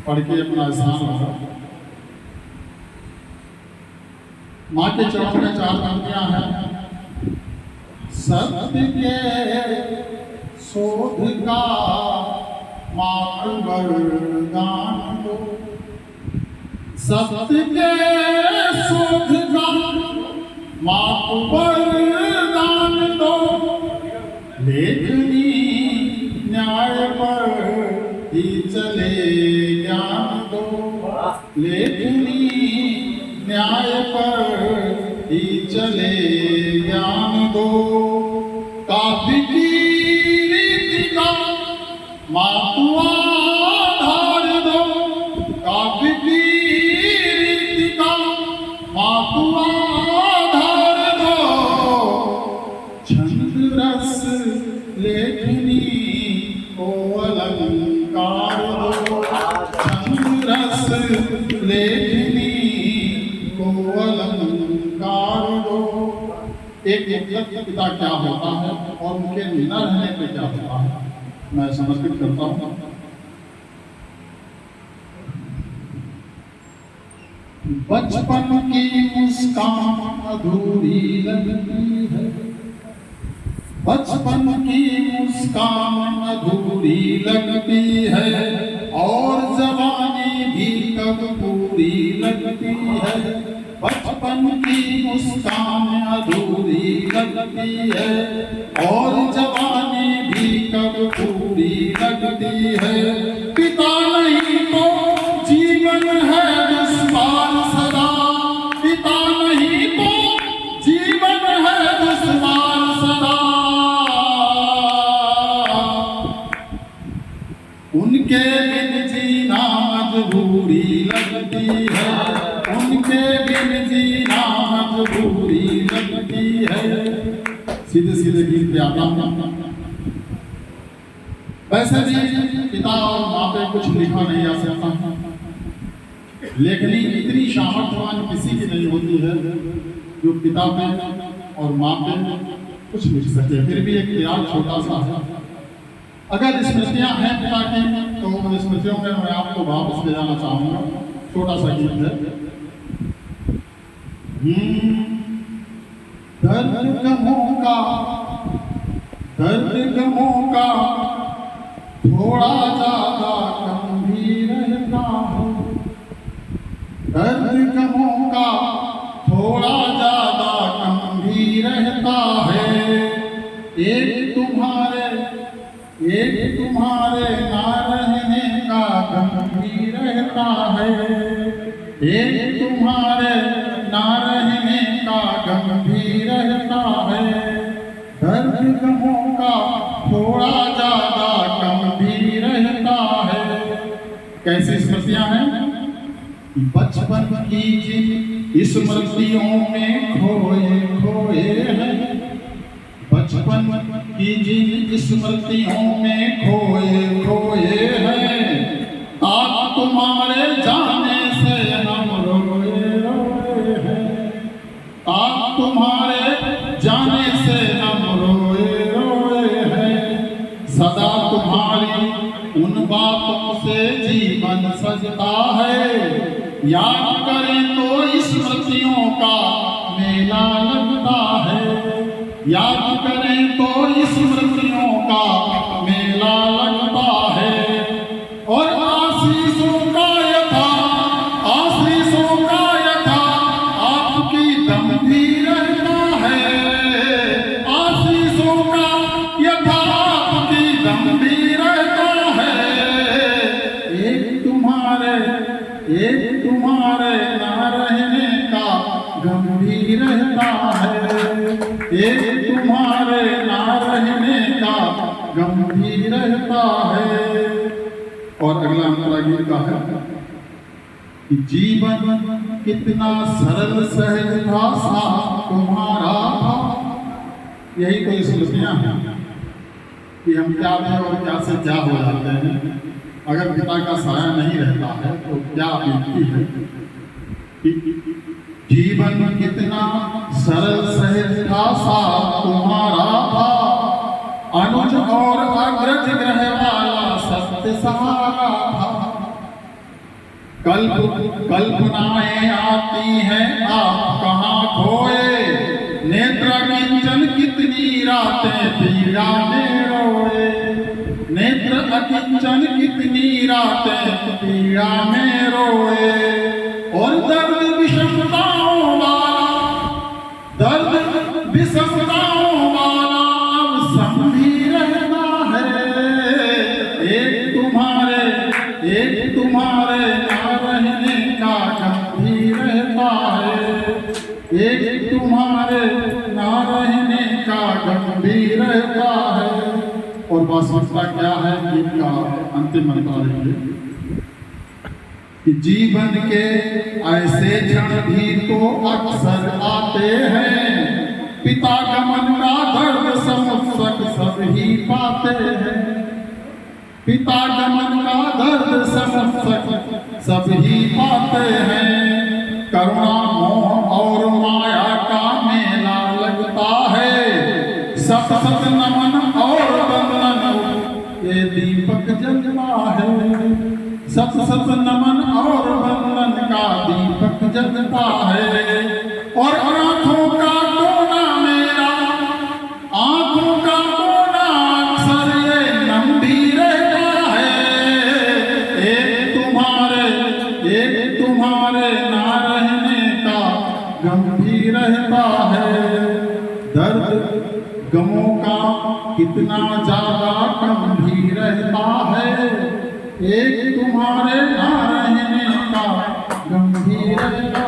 पढ़ के अपना स्नान हो। माँ के चरणों में 4 पंक्तियां हैं। सत्य के शोध का मार्ग वरदान दो, सत्य के शोध का मार्ग वरदान दो, लेखनी न्याय पर ही चले ज्ञान दो, लेखनी न्याय पर ही चले ज्ञान दो, काव्य की रीति का मातुआ धार दो, काव्य की रीति का मातुआ धार दो, छंद रस लेखनी को अलंकार दो, छंद रस लेखनी को अलंकार दो। एक मुक्तक पिता क्या होता है और उनके न रहने पे क्या होता है, मैं समर्पित करता हूँ। बचपन की मुस्कान अधूरी लगती है, बचपन की मुस्कान अधूरी लगती है, और जवानी भी कब पूरी लगती है, बचपन की मुस्कान अधूरी लगती है, और जवानी भी कब पूरी लगती है, पिता नहीं तो जीवन है दुश्वार सदा, पिता नहीं तो जीवन है दुश्वार सदा, उनके बिन जीना मजबूरी लगती है, उनके बिन जीना मजबूरी लगती है। सीधे सीधे गीत पे आता हूँ। वैसे भी पिता और माँ पे कुछ लिखा नहीं जा सकता, लेखनी इतनी सामर्थ्यवान किसी की नहीं होती है जो पिता पे और माँ पे कुछ लिख सके। फिर भी एक ख्याल छोटा सा है, अगर स्मृतियां हैं पिता की तो उन स्मृतियों में मैं आपको वापस ले जाना चाहूंगा। छोटा सा गीत है। दर्द गमों का थोड़ा ज्यादा गंभीर रहता है, दर्द गमों का थोड़ा ज्यादा गंभीर रहता है, एक तुम्हारे ना रहने का गंभीर रहता है, एक तुम्हारे ना रहने का गंभीर रहता है, दर्द गमों का थोड़ा ज्यादा गंभीर रहता है। कैसी स्मृतियां हैं? बचपन की जिन स्मृतियों में खोए खोए हैं, बचपन की जिन स्मृतियों में खोए खोए हैं, आप तुम्हारे जाने से हम रोए रोए हैं, आप तुम्हारे जाने से हम रोए रोए हैं, सदा तुम्हारी उन बातों से जीवन सजता है, याद करें तो स्मृतियों का मेला लगता है, याद करें तो स्मृतियों का मेला लगता है, और आशीषों का यथा आपकी दम भी रहता है, आशीषों का यथा आपकी दम भी रहता है, एक तुम्हारे ना रहने का गंभीर रहता है, एक तुम्हारे ना रहने का गंभीर रहता है। और अगला हमारा गीत का है कि जीवन कितना सरल सहज था साथ तुम्हारा था। यही कोई स्मृतियां हैं कि हम क्या थे और क्या से क्या हो जाते हैं। अगर पिता का साया नहीं रहता है तो क्या बीतती है। जीवन कितना सरल सहज था साथ तुम्हारा था, अनुज और अग्रज ग्रह वाला सत्य जगत सारा था। कल्पनाएं आती हैं आप कहाँ खोए, नेत्र किंचन कितनी रातें पीड़ा में रोए। नेत्र अकिंचन कितनी रातें पीड़ा में रोए। और दर्द विषमताओं वाला, दर्द विषमताओं वाला अब संभी रहता है। एक तुम्हारे ना रहने का गंभीर रहता है। एक तुम्हारे ना रहने का गंभीर रहता है। और वास्तविकता क्या है गीत का अंतिम अंतर कि जीवन के ऐसे क्षण भी तो अक्सर आते हैं, पिता गमन का दर्द समुत्सक सब ही पाते हैं। पिता गमन का दर्द समुत्सक सब ही पाते हैं। करुणा मोह और माया का मेला लगता है। सत सत नमन और वंदन ये दीपक जलता है। सत सत नमन और वंदन का दीपक जलता है। और आंखों का कोना मेरा, आंखों का कोना अक्सर ये नंदी रहता है। एक तुम्हारे ना रहने का गंभीर रहता है। दर्द गमों का कितना ज्यादा गंभीर रहता है। एक तुम्हारे ना रहने का गंभीर रहता